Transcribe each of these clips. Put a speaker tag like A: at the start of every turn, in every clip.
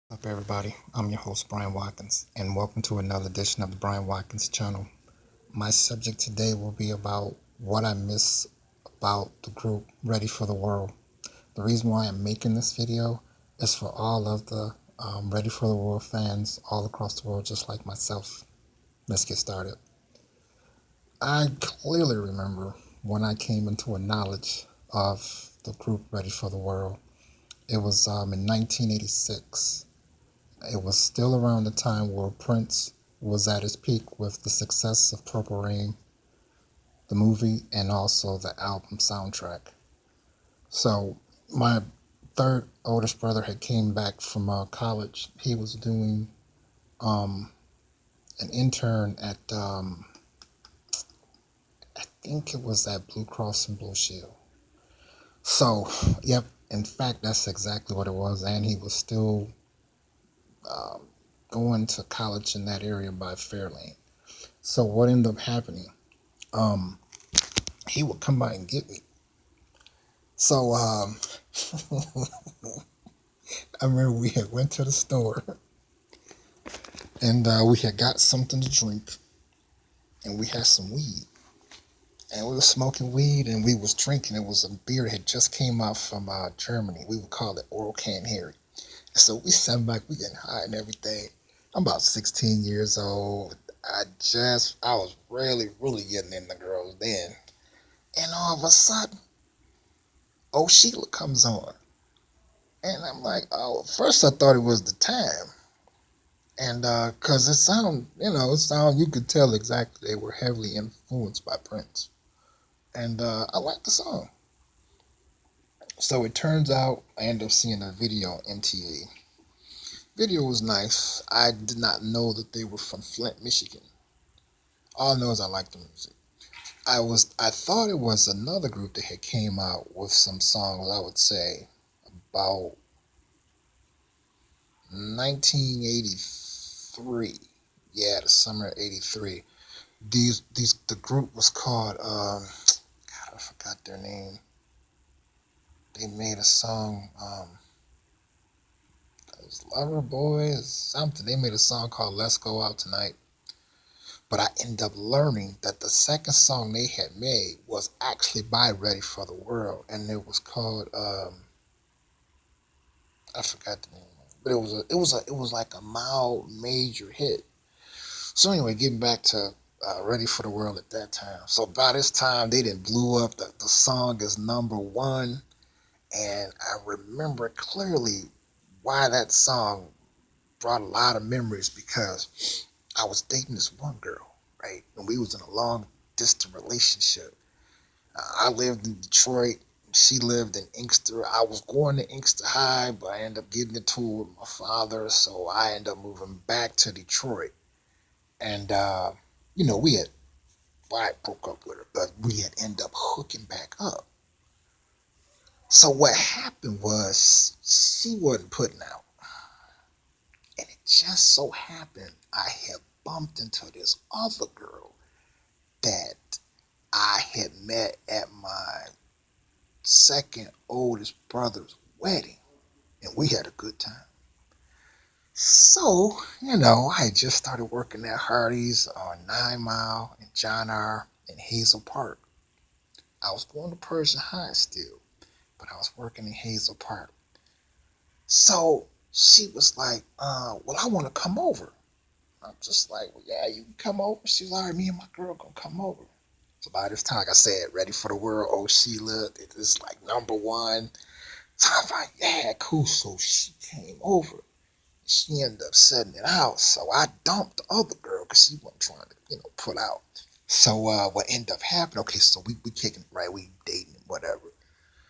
A: What's up, everybody? I'm your host, Brian Watkins, and welcome to another edition of the Brian Watkins channel. My subject today will be about what I miss about the group Ready for the World. The reason why I'm making this video is for all of the Ready for the World fans all across the world, just like myself. Let's get started. I clearly remember when I came into a knowledge of the group Ready for the World. It was in 1986. It was still around the time where Prince was at his peak with the success of Purple Rain, the movie, and also the album soundtrack. So my third oldest brother had came back from college. He was doing um, an intern at, I think it was at Blue Cross and Blue Shield. So, yep, in fact, that's exactly what it was. And he was still um, going to college in that area by Fairlane. So what ended up happening? Um, he would come by and get me. So I remember we had went to the store and we had got something to drink and we had some weed and we were smoking weed and we was drinking. It was a beer that had just came out from Germany. We would call it Oral Can Harry. So we sat back, we getting high and everything. I'm about 16 years old. I was really getting into girls then. And all of a sudden, Oh Sheila comes on. And I'm like, oh, at first I thought it was the time. And cause it sound, you could tell exactly they were heavily influenced by Prince. And I liked the song. So it turns out I ended up seeing a video on MTV. Video was nice. I did not know that they were from Flint, Michigan. All I know is I liked the music. I thought it was another group that had came out with some songs, I would say, about 1983. Yeah, the summer of '83. The group was called God, I forgot their name. They made a song, it was Lover Boys, something. They made a song called Let's Go Out Tonight. But I ended up learning that the second song they had made was actually by Ready for the World, and it was called I forgot the name, but it was like a mild major hit. So anyway, getting back to Ready for the World at that time. So by this time, they didn't blew up. The song is number one, and I remember clearly why that song brought a lot of memories because I was dating this one girl, right, and we was in a long distant relationship. I lived in Detroit. She lived in Inkster. I was going to Inkster High, but I ended up getting into it with my father, so I ended up moving back to Detroit. And we had I broke up with her, but we had ended up hooking back up. So what happened was she wasn't putting out. And it just so happened I had bumped into this other girl that I had met at my second oldest brother's wedding. And we had a good time. So, I had just started working at Hardee's on 9 Mile and John R. in Hazel Park. I was going to Persian High still, but I was working in Hazel Park. So she was like, well, I want to come over. I'm just like, well, yeah, you can come over. She was like, all right, me and my girl gonna come over. So by this time, like I said, Ready for the World, Oh Sheila, it is like number one. So I'm like, yeah, cool. So she came over. She ended up setting it out. So I dumped the other girl because she wasn't trying to, put out. So what ended up happening, okay, so we kicking, right, we dating, whatever.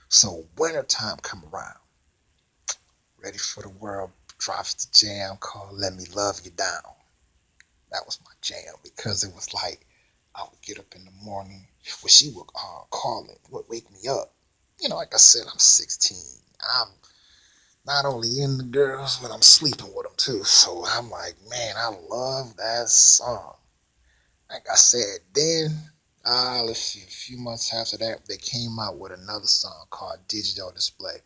A: So wintertime come around. Ready for the World drops the jam called Let Me Love You Down. That was my jam because it was like I would get up in the morning. Well, she would call it, would wake me up. Like I said, I'm 16. I'm not only in the girls, but I'm sleeping with them too. So I'm like, man, I love that song. Like I said, then, let's see, a few months after that, they came out with another song called Digital Display.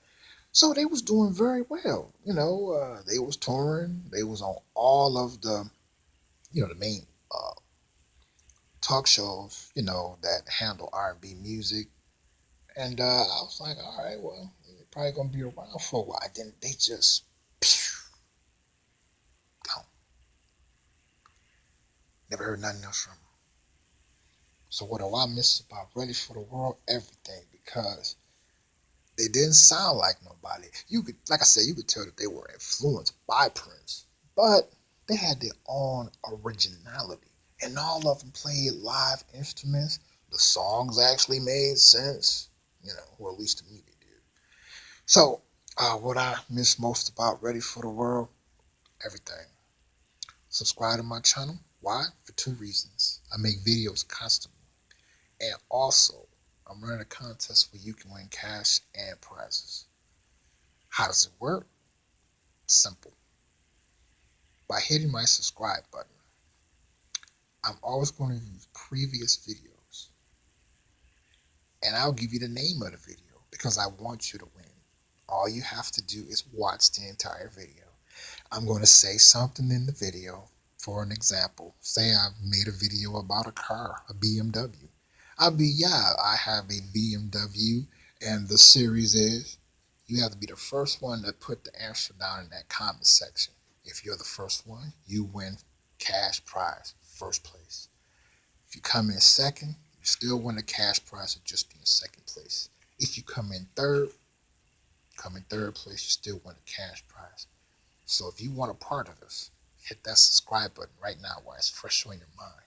A: So they was doing very well. They was touring. They was on all of the main uh, talk shows, that handle R&B music. And I was like, all right, well, they're probably gonna be around for a while. Then they just gone. Never heard nothing else from them. So what do I miss about Ready for the World? Everything, because they didn't sound like nobody. You could, like I said, you could tell that they were influenced by Prince, but they had their own originality, and all of them played live instruments. The songs actually made sense, or at least to me they did. So, what I miss most about Ready for the World? Everything. Subscribe to my channel. Why? For two reasons. I make videos constantly. And also, I'm running a contest where you can win cash and prizes. How does it work? Simple. By hitting my subscribe button, I'm always going to use previous videos. And I'll give you the name of the video because I want you to win. All you have to do is watch the entire video. I'm going to say something in the video. For an example, say I've made a video about a car, a BMW. Yeah, I have a BMW, and the series is, you have to be the first one to put the answer down in that comment section. If you're the first one, you win cash prize, first place. If you come in second, you still win a cash prize of just being second place. If you come in third place, you still win a cash prize. So if you want a part of this, hit that subscribe button right now while it's fresh on your mind.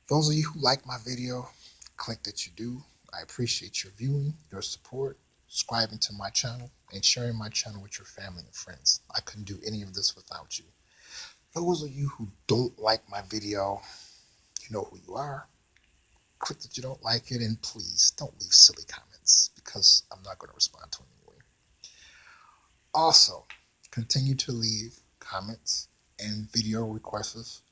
A: Those of you who like my video, click that you do. I appreciate your viewing, your support, subscribing to my channel, and sharing my channel with your family and friends. I couldn't do any of this without you. Those of you who don't like my video, you know who you are. Click that you don't like it, and please don't leave silly comments because I'm not going to respond to them anyway. Also, continue to leave comments and video requests.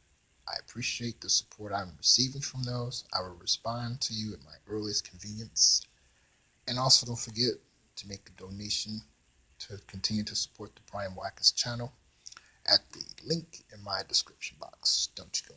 A: I appreciate the support I'm receiving from those. I will respond to you at my earliest convenience. And also don't forget to make a donation to continue to support the Brian Watkins channel at the link in my description box. Don't you go